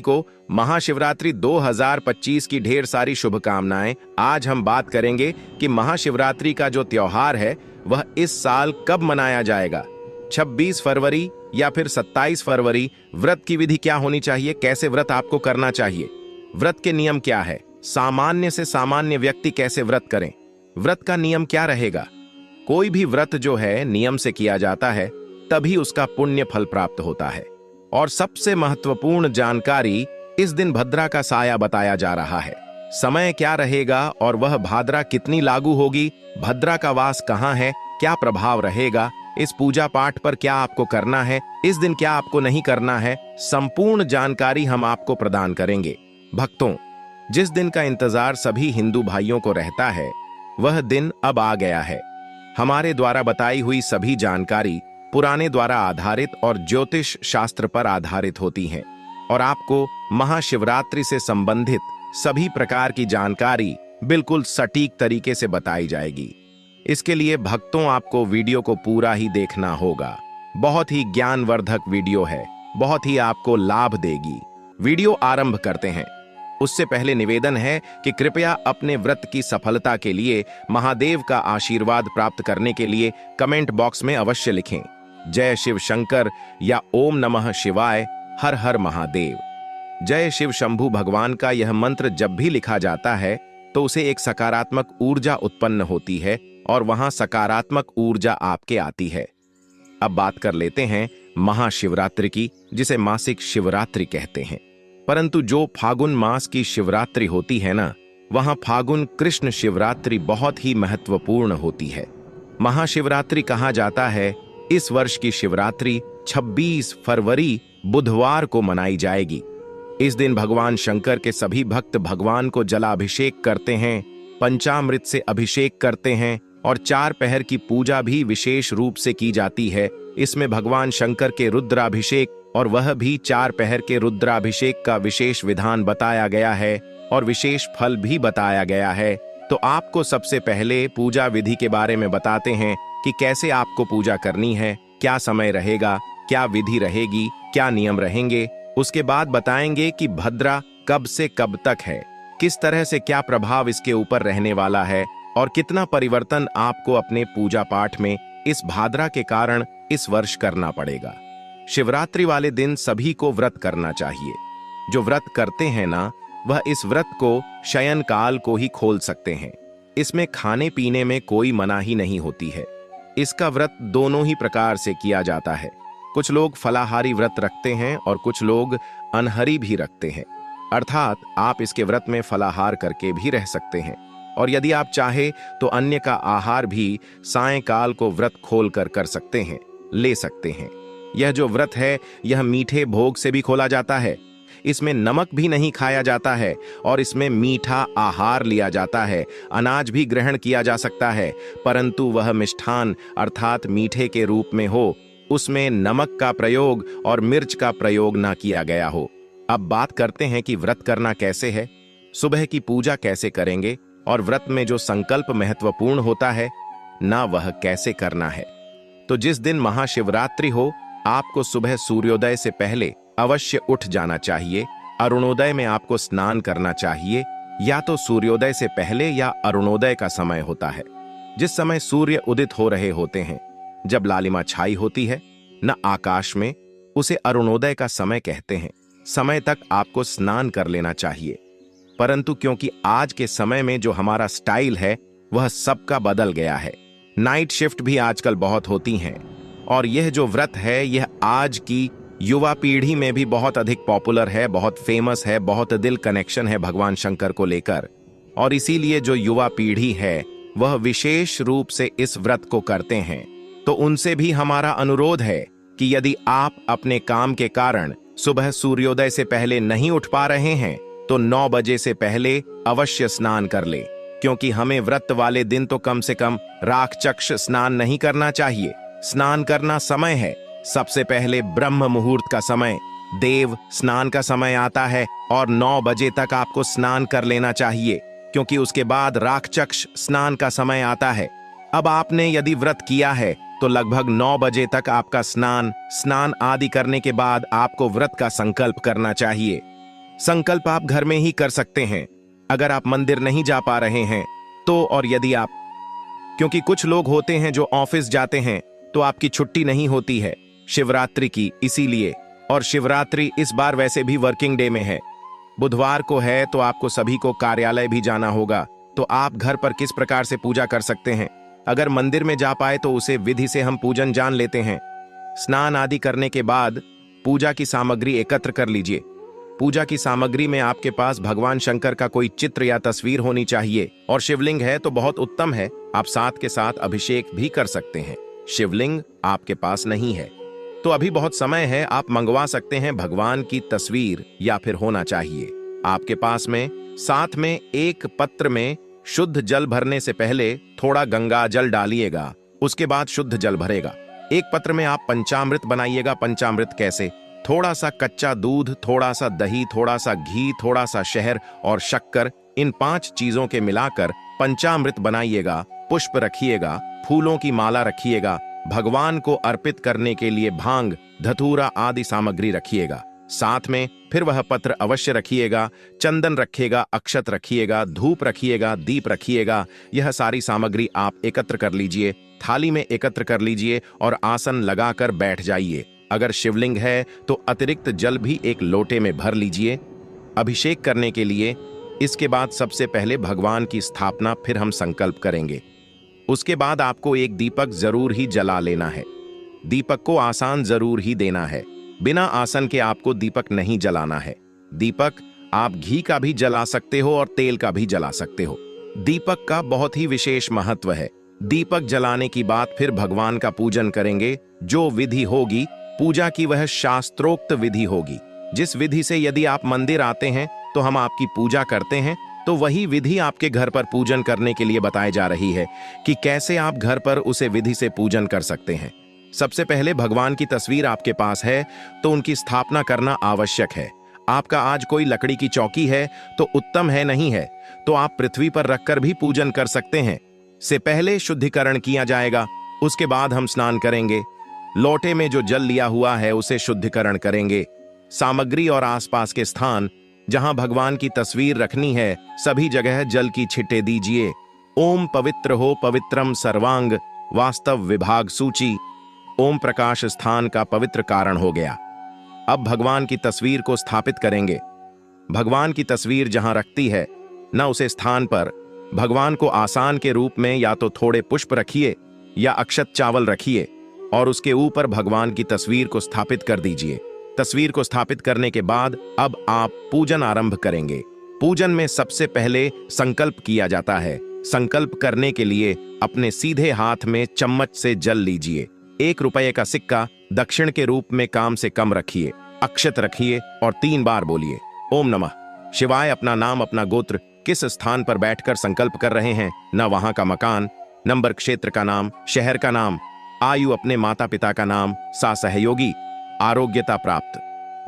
को महाशिवरात्रि 2025 की ढेर सारी शुभकामनाएं। आज हम बात करेंगे कि महाशिवरात्रि का जो त्योहार है वह इस साल कब मनाया जाएगा। 26 फरवरी या फिर 27 फरवरी। व्रत की विधि क्या होनी चाहिए, कैसे व्रत आपको करना चाहिए, व्रत के नियम क्या है, सामान्य से सामान्य व्यक्ति कैसे व्रत करें, व्रत का नियम क्या रहेगा। कोई भी व्रत जो है नियम से किया जाता है तभी उसका पुण्य फल प्राप्त होता है। और सबसे महत्वपूर्ण जानकारी, इस दिन भद्रा का साया बताया जा रहा है। समय क्या रहेगा और वह भाद्रा कितनी लागू होगी, भद्रा का वास कहाँ है, क्या प्रभाव रहेगा, इस पूजा पाठ पर क्या आपको करना है, इस दिन क्या आपको नहीं करना है, संपूर्ण जानकारी हम आपको प्रदान करेंगे। भक्तों, जिस दिन का इंतजार सभी हिंदू भाइयों को रहता है वह दिन अब आ गया है। हमारे द्वारा बताई हुई सभी जानकारी पुराने द्वारा आधारित और ज्योतिष शास्त्र पर आधारित होती हैं और आपको महाशिवरात्रि से संबंधित सभी प्रकार की जानकारी बिल्कुल सटीक तरीके से बताई जाएगी। इसके लिए भक्तों आपको वीडियो को पूरा ही देखना होगा। बहुत ही ज्ञानवर्धक वीडियो है, बहुत ही आपको लाभ देगी। वीडियो आरंभ करते हैं। उससे पहले निवेदन है कि कृपया अपने व्रत की सफलता के लिए महादेव का आशीर्वाद प्राप्त करने के लिए कमेंट बॉक्स में अवश्य लिखें जय शिव शंकर या ओम नमः शिवाय, हर हर महादेव। जय शिव शंभू भगवान का यह मंत्र जब भी लिखा जाता है तो उसे एक सकारात्मक ऊर्जा उत्पन्न होती है और वहां सकारात्मक ऊर्जा आपके आती है। अब बात कर लेते हैं महाशिवरात्रि की, जिसे मासिक शिवरात्रि कहते हैं। परंतु जो फागुन मास की शिवरात्रि होती है ना, वहां फागुन कृष्ण शिवरात्रि बहुत ही महत्वपूर्ण होती है। महाशिवरात्रि कहा जाता है इस वर्ष की शिवरात्रि 26 फरवरी बुधवार को मनाई जाएगी। इस दिन भगवान शंकर के सभी भक्त भगवान को जलाभिषेक करते हैं, पंचामृत से अभिषेक करते हैं और 4 पहर की पूजा भी विशेष रूप से की जाती है। इसमें भगवान शंकर के रुद्राभिषेक और वह भी 4 पहर के रुद्राभिषेक का विशेष विधान बताया गया है और विशेष फल भी बताया गया है। तो आपको सबसे पहले पूजा विधि के बारे में बताते हैं कि कैसे आपको पूजा करनी है, क्या समय रहेगा, क्या विधि रहेगी, क्या नियम रहेंगे। उसके बाद बताएंगे कि भद्रा कब से कब तक है, किस तरह से क्या प्रभाव इसके ऊपर रहने वाला है और कितना परिवर्तन आपको अपने पूजा पाठ में इस भाद्रा के कारण इस वर्ष करना पड़ेगा। शिवरात्रि वाले दिन सभी को व्रत करना चाहिए। जो व्रत करते हैं ना, वह इस व्रत को शयन काल को ही खोल सकते हैं। इसमें खाने पीने में कोई मनाही नहीं होती है। इसका व्रत दोनों ही प्रकार से किया जाता है। कुछ लोग फलाहारी व्रत रखते हैं और कुछ लोग अनहरी भी रखते हैं, अर्थात आप इसके व्रत में फलाहार करके भी रह सकते हैं और यदि आप चाहे तो अन्य का आहार भी सायंकाल को व्रत खोल कर सकते हैं, ले सकते हैं। यह जो व्रत है यह मीठे भोग से भी खोला जाता है। इसमें नमक भी नहीं खाया जाता है और इसमें मीठा आहार लिया जाता है। अनाज भी ग्रहण किया जा सकता है, परंतु वह मिष्ठान अर्थात मीठे के रूप में हो, उसमें नमक का प्रयोग और मिर्च का प्रयोग ना किया गया हो। अब बात करते हैं कि व्रत करना कैसे है, सुबह की पूजा कैसे करेंगे और व्रत में जो संकल्प महत्वपूर्ण होता है ना, वह कैसे करना है। तो जिस दिन महाशिवरात्रि हो, आपको सुबह सूर्योदय से पहले अवश्य उठ जाना चाहिए। अरुणोदय में आपको स्नान करना चाहिए। या तो सूर्योदय से पहले या अरुणोदय का समय होता है, जिस समय सूर्य उदित हो रहे होते हैं, जब लालिमा छाई होती है न आकाश में, उसे अरुणोदय का समय कहते हैं। समय तक आपको स्नान कर लेना चाहिए। परंतु क्योंकि आज के समय में जो हमारा स्टाइल है वह सबका बदल गया है, नाइट शिफ्ट भी आजकल बहुत होती हैं और यह जो व्रत है यह आज की युवा पीढ़ी में भी बहुत अधिक पॉपुलर है, बहुत फेमस है, बहुत दिल कनेक्शन है भगवान शंकर को लेकर। और इसीलिए जो युवा पीढ़ी है वह विशेष रूप से इस व्रत को करते हैं। तो उनसे भी हमारा अनुरोध है कि यदि आप अपने काम के कारण सुबह सूर्योदय से पहले नहीं उठ पा रहे हैं तो 9 बजे से पहले अवश्य स्नान कर ले, क्योंकि हमें व्रत वाले दिन तो कम से कम राखचक्ष स्नान नहीं करना चाहिए। स्नान करना समय है, सबसे पहले ब्रह्म मुहूर्त का समय, देव स्नान का समय आता है और 9 बजे तक आपको स्नान कर लेना चाहिए, क्योंकि उसके बाद राखचक्ष स्नान का समय आता है। अब आपने यदि व्रत किया है तो लगभग 9 बजे तक आपका स्नान आदि करने के बाद आपको व्रत का संकल्प करना चाहिए। संकल्प आप घर में ही कर सकते हैं अगर आप मंदिर नहीं जा पा रहे हैं तो, और यदि आप, क्योंकि कुछ लोग होते हैं जो ऑफिस जाते हैं तो आपकी छुट्टी नहीं होती है शिवरात्रि की, इसीलिए, और शिवरात्रि इस बार वैसे भी वर्किंग डे में है, बुधवार को है, तो आपको सभी को कार्यालय भी जाना होगा। तो आप घर पर किस प्रकार से पूजा कर सकते हैं? अगर मंदिर में जा पाए तो उसे विधि से हम पूजन जान लेते हैं। स्नान आदि करने के बाद पूजा की सामग्री एकत्र कर लीजिए। पूजा की सामग्री में आपके पास भगवान शंकर का कोई चित्र या तस्वीर होनी चाहिए, और शिवलिंग है तो बहुत उत्तम है, आप साथ के साथ अभिषेक भी कर सकते हैं। शिवलिंग आपके पास नहीं है तो अभी बहुत समय है, आप मंगवा सकते हैं भगवान की तस्वीर, या फिर होना चाहिए आपके पास में। साथ में एक पत्र में शुद्ध जल भरने से पहले थोड़ा गंगा जल डालिएगा, उसके बाद शुद्ध जल भरेगा। एक पत्र में आप पंचामृत बनाइएगा। पंचामृत कैसे? थोड़ा सा कच्चा दूध, थोड़ा सा दही, थोड़ा सा घी, थोड़ा सा शहद और शक्कर, इन 5 चीजों के मिलाकर पंचामृत बनाइएगा। पुष्प रखिएगा, फूलों की माला रखिएगा, भगवान को अर्पित करने के लिए भांग, धतूरा आदि सामग्री रखिएगा। साथ में फिर वह पत्र अवश्य रखिएगा, चंदन रखिएगा, अक्षत रखिएगा, धूप रखिएगा, दीप रखिएगा। यह सारी सामग्री आप एकत्र कर लीजिए, थाली में एकत्र कर लीजिए और आसन लगाकर बैठ जाइए। अगर शिवलिंग है तो अतिरिक्त जल भी एक लोटे में भर लीजिए अभिषेक करने के लिए। इसके बाद सबसे पहले भगवान की स्थापना, फिर हम संकल्प करेंगे। उसके बाद आपको एक दीपक जरूर ही जला लेना है। दीपक को आसान जरूर ही देना है, बिना आसन के आपको दीपक नहीं जलाना है। दीपक आप घी का भी जला सकते हो और तेल का भी जला सकते हो। दीपक का बहुत ही विशेष महत्व है। दीपक जलाने की बात फिर भगवान का पूजन करेंगे। जो विधि होगी पूजा की वह शास्त्रोक्त विधि होगी। जिस विधि से यदि आप मंदिर आते हैं तो हम आपकी पूजा करते हैं, तो वही विधि आपके घर पर पूजन करने के लिए बताई जा रही है कि कैसे आप घर पर उसे विधि से पूजन कर सकते हैं। सबसे पहले भगवान की तस्वीर आपके पास है तो उनकी स्थापना करना आवश्यक है। आपका आज कोई लकड़ी की चौकी है तो उत्तम है, नहीं है तो आप पृथ्वी पर रखकर भी पूजन कर सकते हैं। से पहले शुद्धिकरण किया जाएगा, उसके बाद हम स्नान करेंगे। लोटे में जो जल लिया हुआ है उसे शुद्धिकरण करेंगे। सामग्री और आसपास के स्थान जहां भगवान की तस्वीर रखनी है सभी जगह जल की छिटे दीजिए। ओम पवित्र हो पवित्रम सर्वांग वास्तव विभाग सूची। ओम प्रकाश स्थान का पवित्र कारण हो गया। अब भगवान की तस्वीर को स्थापित करेंगे। भगवान की तस्वीर जहां रखती है न उसे स्थान पर भगवान को आसान के रूप में या तो थोड़े पुष्प रखिए या अक्षत चावल रखिए और उसके ऊपर भगवान की तस्वीर को स्थापित कर दीजिए। तस्वीर को स्थापित करने के बाद अब आप पूजन आरंभ करेंगे। पूजन में सबसे पहले संकल्प किया जाता है। संकल्प करने के लिए अपने सीधे हाथ में चम्मच से जल लीजिए। 1 रुपये का सिक्का दक्षिण के रूप में काम से कम रखिए, अक्षत रखिए और 3 बार बोलिए ओम नमः शिवाय। अपना नाम, अपना गोत्र, किस स्थान पर बैठकर संकल्प कर रहे हैं, न वहां का मकान, नंबर, क्षेत्र का नाम, शहर का नाम, आयु, अपने माता पिता का नाम, सहयोगी, आरोग्यता प्राप्त,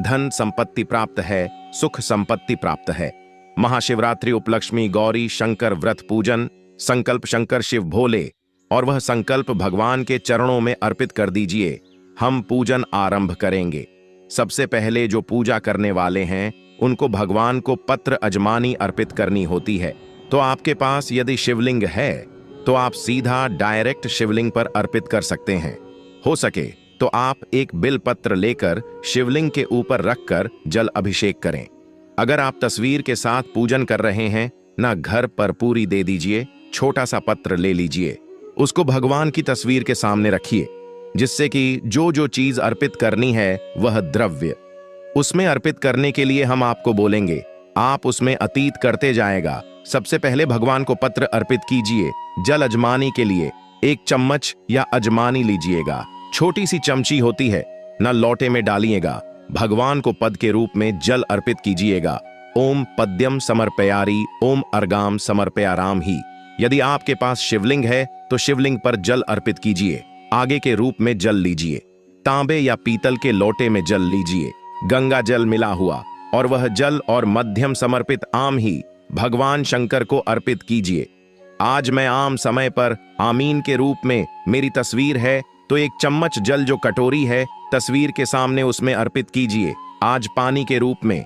धन संपत्ति प्राप्त है, सुख संपत्ति प्राप्त है। महाशिवरात्रि उपलक्ष्मी गौरी शंकर व्रत पूजन। संकल्प शंकर शिव भोले, और वह संकल्प भगवान के चरणों में अर्पित कर दीजिए। हम पूजन आरंभ करेंगे। सबसे पहले जो पूजा करने वाले हैं उनको भगवान को पत्र अजमानी अर्पित करनी होती है। तो आपके पास यदि शिवलिंग है तो आप सीधा डायरेक्ट शिवलिंग पर अर्पित कर सकते हैं। हो सके तो आप एक बिल पत्र लेकर शिवलिंग के ऊपर रखकर जल अभिषेक करें। अगर आप तस्वीर के साथ पूजन कर रहे हैं ना, घर पर पूरी दे दीजिए। छोटा सा पत्र ले लीजिए, उसको भगवान की तस्वीर के सामने रखिए, जिससे कि जो जो चीज अर्पित करनी है वह द्रव्य उसमें अर्पित करने के लिए हम आपको बोलेंगे, आप उसमें अतीत करते जाएगा। सबसे पहले भगवान को पत्र अर्पित कीजिए। जल अजमानी के लिए 1 चम्मच या अजमानी लीजिएगा। छोटी सी चमची होती है न, लोटे में डालिएगा। भगवान को पद के रूप में जल अर्पित कीजिएगा। ओम पद्यम समर्पयारी, ओम अर्गाम समर्पयाराम ही। यदि आपके पास शिवलिंग है तो शिवलिंग पर जल अर्पित कीजिए। आगे के रूप में जल लीजिए। तांबे या पीतल के लोटे में जल लीजिए, गंगा जल मिला हुआ, और वह जल और मध्यम समर्पित आम ही भगवान शंकर को अर्पित कीजिए। आज मैं आम समय पर आमीन के रूप में, मेरी तस्वीर है तो 1 चम्मच जल जो कटोरी है तस्वीर के सामने उसमें अर्पित कीजिए। आज पानी के रूप में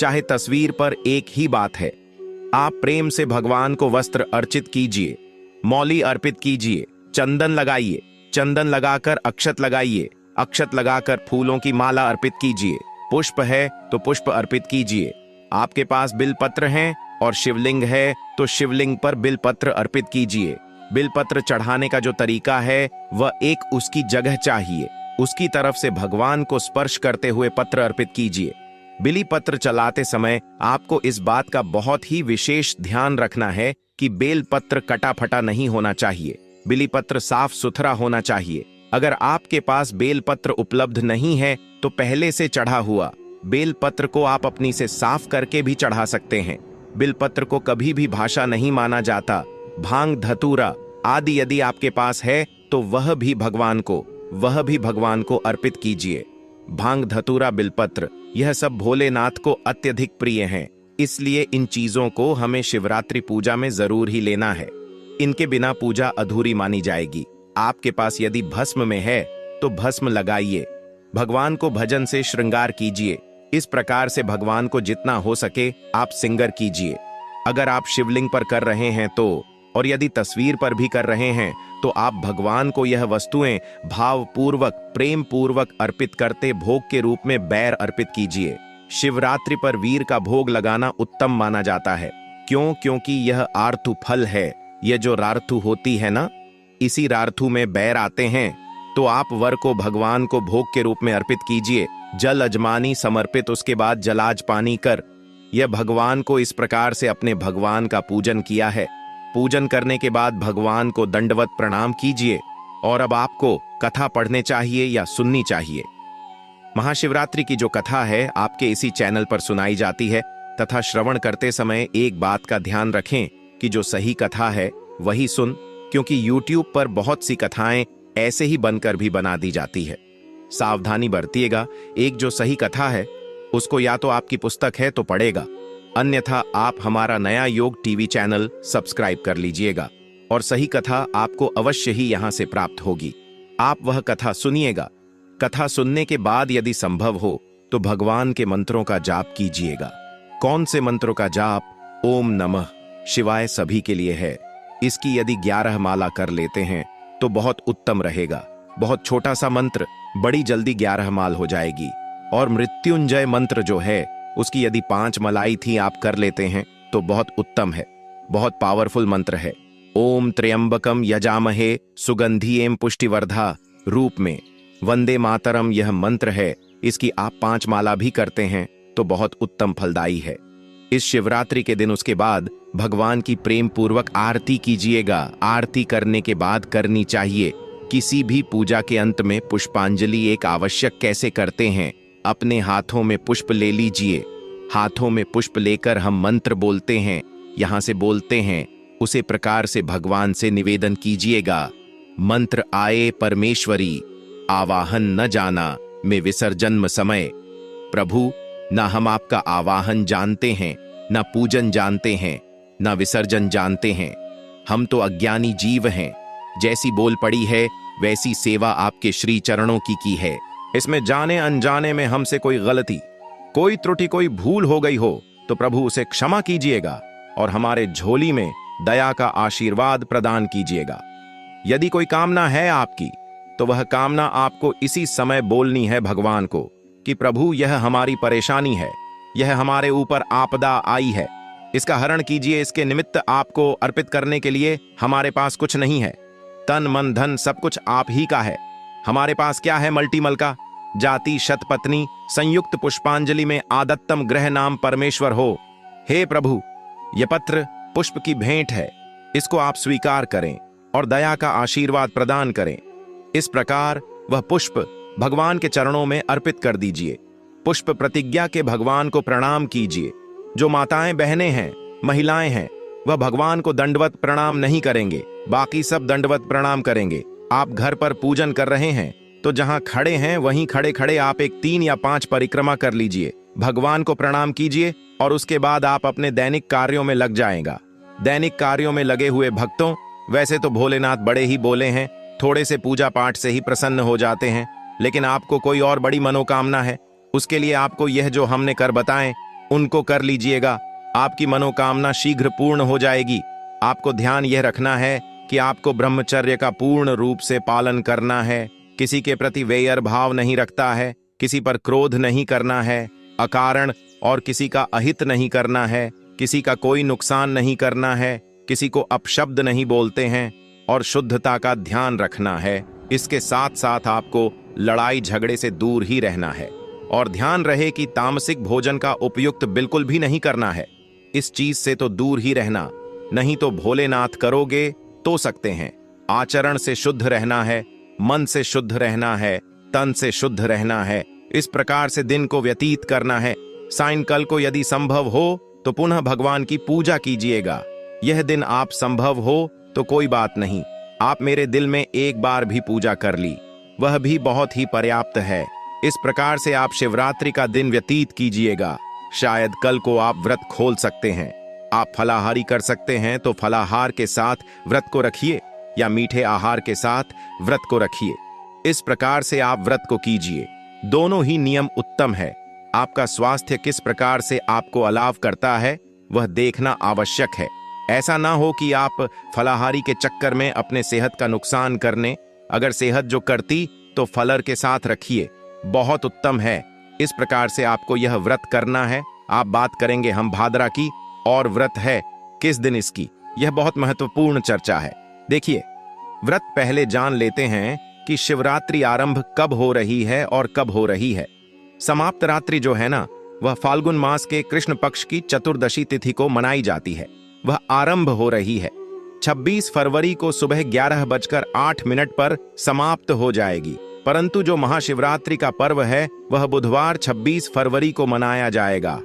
चाहे तस्वीर पर एक ही बात है। आप प्रेम से भगवान को वस्त्र अर्चित कीजिए, मौली अर्पित कीजिए, चंदन लगाइए, चंदन लगाकर अक्षत लगाइए, अक्षत लगाकर फूलों की माला अर्पित कीजिए, पुष्प है तो पुष्प अर्पित कीजिए। आपके पास बिलपत्र हैं और शिवलिंग है तो शिवलिंग पर बिलपत्र अर्पित कीजिए। बिलपत्र चढ़ाने का जो तरीका है वह एक उसकी जगह चाहिए, उसकी तरफ से भगवान को स्पर्श करते हुए पत्र अर्पित कीजिए। बिली पत्र चलाते समय आपको इस बात का बहुत ही विशेष ध्यान रखना है कि बेल पत्र कटा फटा नहीं होना चाहिए, बिली पत्र साफ सुथरा होना चाहिए। अगर आपके पास बेल पत्र उपलब्ध नहीं है तो पहले से चढ़ा हुआ बेल पत्र को आप अपनी से साफ करके भी चढ़ा सकते हैं। बिल पत्र को कभी भी भाषा नहीं माना जाता। भांग, धतूरा आदि यदि आपके पास है तो वह भी भगवान को अर्पित कीजिए। भांग, धतूरा, बिलपत्र यह सब भोलेनाथ को अत्यधिक प्रिय हैं, इसलिए इन चीजों को हमें शिवरात्रि पूजा में जरूर ही लेना है। इनके बिना पूजा अधूरी मानी जाएगी। आपके पास यदि भस्म में है तो भस्म लगाइए। भगवान को भजन से श्रृंगार कीजिए। इस प्रकार से भगवान को जितना हो सके आप सिंगर कीजिए। अगर आप शिवलिंग पर कर रहे हैं तो, और यदि तस्वीर पर भी कर रहे हैं तो आप भगवान को यह वस्तुएं भावपूर्वक, प्रेम पूर्वक अर्पित करते भोग के रूप में बैर अर्पित कीजिए। शिवरात्रि पर वीर का भोग लगाना उत्तम माना जाता है। क्योंकि यह आर्थु फल है। यह जो रार्थु होती है ना, इसी रार्थु में बैर आते हैं। तो आप वर को भगवान को भोग के रूप में अर्पित कीजिए। जल अजमानी समर्पित, उसके बाद जलाज पानी कर। यह भगवान को इस प्रकार से अपने भगवान का पूजन किया है। पूजन करने के बाद भगवान को दंडवत प्रणाम कीजिए। और अब आपको कथा पढ़ने चाहिए या सुननी चाहिए। महाशिवरात्रि की जो कथा है आपके इसी चैनल पर सुनाई जाती है, तथा श्रवण करते समय एक बात का ध्यान रखें कि जो सही कथा है वही सुन, क्योंकि YouTube पर बहुत सी कथाएं ऐसे ही बनकर भी बना दी जाती है। सावधानी बरतिएगा। एक जो सही कथा है उसको या तो आपकी पुस्तक है तो पढ़ेगा, अन्यथा आप हमारा नया योग टीवी चैनल सब्सक्राइब कर लीजिएगा और सही कथा आपको अवश्य ही यहां से प्राप्त होगी। आप वह कथा सुनिएगा। कथा सुनने के बाद यदि संभव हो तो भगवान के मंत्रों का जाप कीजिएगा। कौन से मंत्रों का जाप? ओम नमः शिवाय सभी के लिए है। इसकी यदि 11 माला कर लेते हैं तो बहुत उत्तम रहेगा। बहुत छोटा सा मंत्र, बड़ी जल्दी 11 माल हो जाएगी। और मृत्युंजय मंत्र जो है उसकी यदि 5 मलाई थी आप कर लेते हैं तो बहुत उत्तम है, बहुत पावरफुल मंत्र है। ओम त्र्यंबकम यजामहे सुगंधिएम पुष्टिवर्धा रूप में वंदे मातरम यह मंत्र है। इसकी आप 5 माला भी करते हैं तो बहुत उत्तम फलदायी है। इस शिवरात्रि के दिन उसके बाद भगवान की प्रेम पूर्वक आरती कीजिएगा। आरती करने के बाद करनी चाहिए। किसी भी पूजा के अंत में पुष्पांजलि एक आवश्यक कैसे करते हैं? अपने हाथों में पुष्प ले लीजिए। हाथों में पुष्प लेकर हम मंत्र बोलते हैं, यहां से बोलते हैं, उसे प्रकार से भगवान से निवेदन कीजिएगा। मंत्र आए परमेश्वरी, आवाहन न जाना में विसर्जन समय। प्रभु, ना हम आपका आवाहन जानते हैं, ना पूजन जानते हैं, ना विसर्जन जानते हैं। हम तो अज्ञानी जीव हैं। जैसी बोल पड़ी है वैसी सेवा आपके श्री चरणों की है। इसमें जाने अनजाने में हमसे कोई गलती, कोई त्रुटि, कोई भूल हो गई हो तो प्रभु उसे क्षमा कीजिएगा और हमारे झोली में दया का आशीर्वाद प्रदान कीजिएगा। यदि कोई कामना है आपकी तो वह कामना आपको इसी समय बोलनी है भगवान को कि प्रभु यह हमारी परेशानी है, यह हमारे ऊपर आपदा आई है, इसका हरण कीजिए। इसके निमित्त आपको अर्पित करने के लिए हमारे पास कुछ नहीं है। तन मन धन सब कुछ आप ही का है। हमारे पास क्या है? मल्टीमल का जाति शतपत्नी संयुक्त पुष्पांजलि में आदत्तम ग्रह नाम परमेश्वर हो। हे प्रभु, यह पत्र पुष्प की भेंट है, इसको आप स्वीकार करें और दया का आशीर्वाद प्रदान करें। इस प्रकार वह पुष्प भगवान के चरणों में अर्पित कर दीजिए। पुष्प प्रतिज्ञा के भगवान को प्रणाम कीजिए। जो माताएं बहनें हैं, महिलाएं हैं, वह भगवान को दंडवत प्रणाम नहीं करेंगे, बाकी सब दंडवत प्रणाम करेंगे। आप घर पर पूजन कर रहे हैं तो जहां खड़े हैं वहीं खड़े खड़े आप एक 3 या 5 परिक्रमा कर लीजिए, भगवान को प्रणाम कीजिए और उसके बाद आप अपने दैनिक कार्यों में लग जाएगा। दैनिक कार्यों में लगे हुए भक्तों, वैसे तो भोलेनाथ बड़े ही बोले हैं, थोड़े से पूजा पाठ से ही प्रसन्न हो जाते हैं, लेकिन आपको कोई और बड़ी मनोकामना है, उसके लिए आपको यह जो हमने कर बताएं उनको कर लीजिएगा। आपकी मनोकामना शीघ्र पूर्ण हो जाएगी। आपको ध्यान यह रखना है कि आपको ब्रह्मचर्य का पूर्ण रूप से पालन करना है, किसी के प्रति वैर भाव नहीं रखता है, किसी पर क्रोध नहीं करना है, अकारण और किसी का अहित नहीं करना है, किसी का कोई नुकसान नहीं करना है, किसी को अपशब्द नहीं बोलते हैं और शुद्धता का ध्यान रखना है। इसके साथ साथ आपको लड़ाई झगड़े से दूर ही रहना है और ध्यान रहे कि तामसिक भोजन का उपयुक्त बिल्कुल भी नहीं करना है। इस चीज से तो दूर ही रहना, नहीं तो भोलेनाथ करोगे तो सकते हैं। आचरण से शुद्ध रहना है, मन से शुद्ध रहना है, तन से शुद्ध रहना है। इस प्रकार से दिन को व्यतीत करना है। सायंकाल को यदि संभव हो तो पुनः भगवान की पूजा कीजिएगा। यह दिन आप संभव हो तो कोई बात नहीं, आप मेरे दिल में एक बार भी पूजा कर ली, वह भी बहुत ही पर्याप्त है। इस प्रकार से आप शिवरात्रि का दिन व्यतीत कीजिएगा। शायद कल को आप व्रत खोल सकते हैं। आप फलाहारी कर सकते हैं तो फलाहार के साथ व्रत को रखिए या मीठे आहार के साथ व्रत को रखिए। इस प्रकार से आप व्रत को कीजिए। दोनों ही नियम उत्तम है। आपका स्वास्थ्य किस प्रकार से आपको अलाव करता है वह देखना आवश्यक है। ऐसा ना हो कि आप फलाहारी के चक्कर में अपने सेहत का नुकसान करने, अगर सेहत जो करती तो फलर के साथ रखिए, बहुत उत्तम है। इस प्रकार से आपको यह व्रत करना है। आप बात करेंगे हम भाद्रा की, और व्रत है किस दिन इसकी, यह बहुत महत्वपूर्ण चर्चा है। देखिए, व्रत पहले जान लेते हैं कि शिवरात्रि आरंभ कब हो रही है और कब हो रही है। समाप्त रात्रि जो है ना, वह फाल्गुन मास के कृष्ण पक्ष की चतुर्दशी तिथि को मनाई जाती है। वह आरंभ हो रही है 26 फरवरी को सुबह 11:08 पर समाप्त हो जाएगी। परंतु जो महाशिवरात्रि का पर्व है वह बुधवार 26 फरवरी को मनाया जाएगा।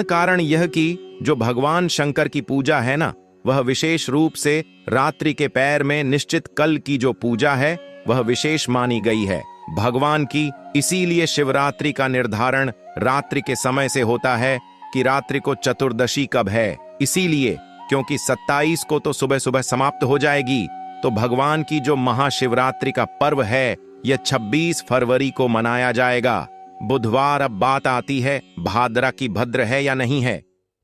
कारण यह कि जो भगवान शंकर की पूजा है ना, वह विशेष रूप से रात्रि के पैर में निश्चित कल की जो पूजा है वह विशेष मानी गई है भगवान की। इसीलिए शिवरात्रि का निर्धारण रात्रि के समय से होता है कि रात्रि को चतुर्दशी कब है। इसीलिए क्योंकि 27 को तो सुबह सुबह समाप्त हो जाएगी, तो भगवान की जो महाशिवरात्रि का पर्व है यह 26 फरवरी को मनाया जाएगा। बुधवार। अब बात आती है भाद्रा की भद्र है या नहीं है,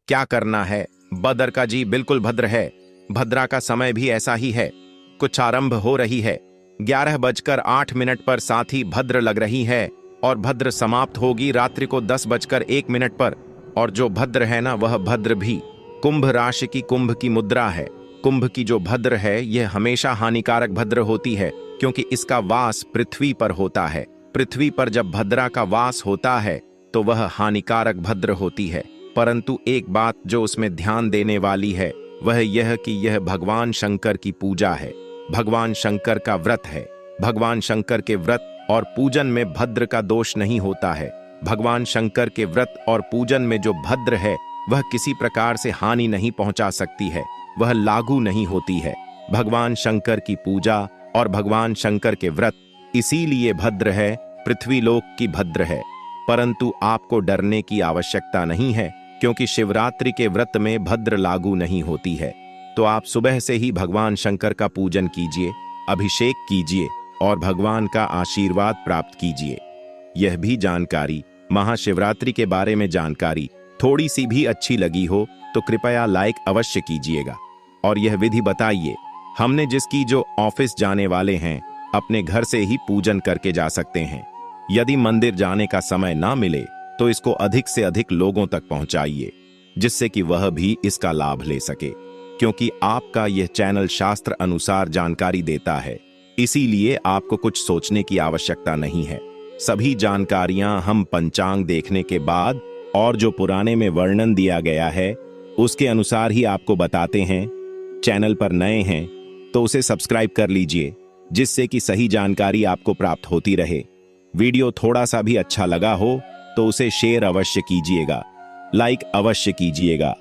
क्या करना है। भद्र का जी बिल्कुल भद्र है। भद्रा का समय भी ऐसा ही है। कुछ आरंभ हो रही है 11:08 पर, साथ ही भद्र लग रही है और भद्र समाप्त होगी रात्रि को 10:01 पर। और जो भद्र है ना, वह भद्र भी कुंभ राशि की कुंभ की मुद्रा है। कुंभ की जो भद्र है यह हमेशा हानिकारक भद्र होती है, क्योंकि इसका वास पृथ्वी पर होता है। पृथ्वी पर जब भद्रा का वास होता है तो वह हानिकारक भद्र होती है। परंतु एक बात जो उसमें ध्यान देने वाली है वह यह कि यह भगवान शंकर की पूजा है, भगवान शंकर का व्रत है। भगवान शंकर के व्रत और पूजन में भद्र का दोष नहीं होता है। भगवान शंकर के व्रत और पूजन में जो भद्र है वह किसी प्रकार से हानि नहीं पहुंचा सकती है, वह लागू नहीं होती है। भगवान शंकर की पूजा और भगवान शंकर के व्रत इसीलिए भद्र है, पृथ्वीलोक की भद्र है। परंतु आपको डरने की आवश्यकता नहीं है, क्योंकि शिवरात्रि के व्रत में भद्र लागू नहीं होती है। तो आप सुबह से ही भगवान शंकर का पूजन कीजिए, अभिषेक कीजिए और भगवान का आशीर्वाद प्राप्त कीजिए। यह भी जानकारी, महाशिवरात्रि के बारे में जानकारी थोड़ी सी भी अच्छी लगी हो तो कृपया लाइक अवश्य कीजिएगा और यह विधि बताइए। हमने जिसकी जो ऑफिस जाने वाले हैं अपने घर से ही पूजन करके जा सकते हैं। यदि मंदिर जाने का समय ना मिले तो इसको अधिक से अधिक लोगों तक पहुंचाइए, जिससे कि वह भी इसका लाभ ले सके। क्योंकि आपका यह चैनल शास्त्र अनुसार जानकारी देता है, इसीलिए आपको कुछ सोचने की आवश्यकता नहीं है। सभी जानकारियां हम पंचांग देखने के बाद और जो पुराने में वर्णन दिया गया है उसके अनुसार ही आपको बताते हैं। चैनल पर नए हैं तो उसे सब्सक्राइब कर लीजिए, जिससे कि सही जानकारी आपको प्राप्त होती रहे। वीडियो थोड़ा सा भी अच्छा लगा हो तो उसे शेयर अवश्य कीजिएगा, लाइक अवश्य कीजिएगा।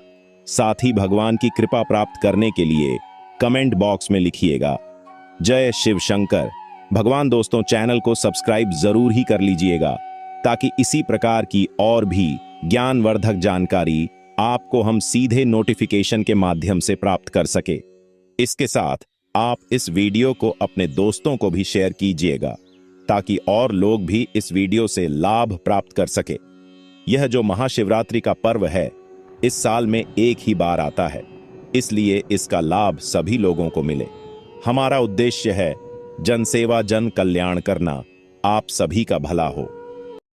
साथ ही भगवान की कृपा प्राप्त करने के लिए कमेंट बॉक्स में लिखिएगा जय शिव शंकर भगवान। दोस्तों, चैनल को सब्सक्राइब जरूर ही कर लीजिएगा, ताकि इसी प्रकार की और भी ज्ञानवर्धक जानकारी आपको हम सीधे नोटिफिकेशन के माध्यम से प्राप्त कर सके। इसके साथ आप इस वीडियो को अपने दोस्तों को भी शेयर कीजिएगा, ताकि और लोग भी इस वीडियो से लाभ प्राप्त कर सके। यह जो महाशिवरात्रि का पर्व है इस साल में एक ही बार आता है, इसलिए इसका लाभ सभी लोगों को मिले। हमारा उद्देश्य है जनसेवा जन कल्याण करना, आप सभी का भला हो।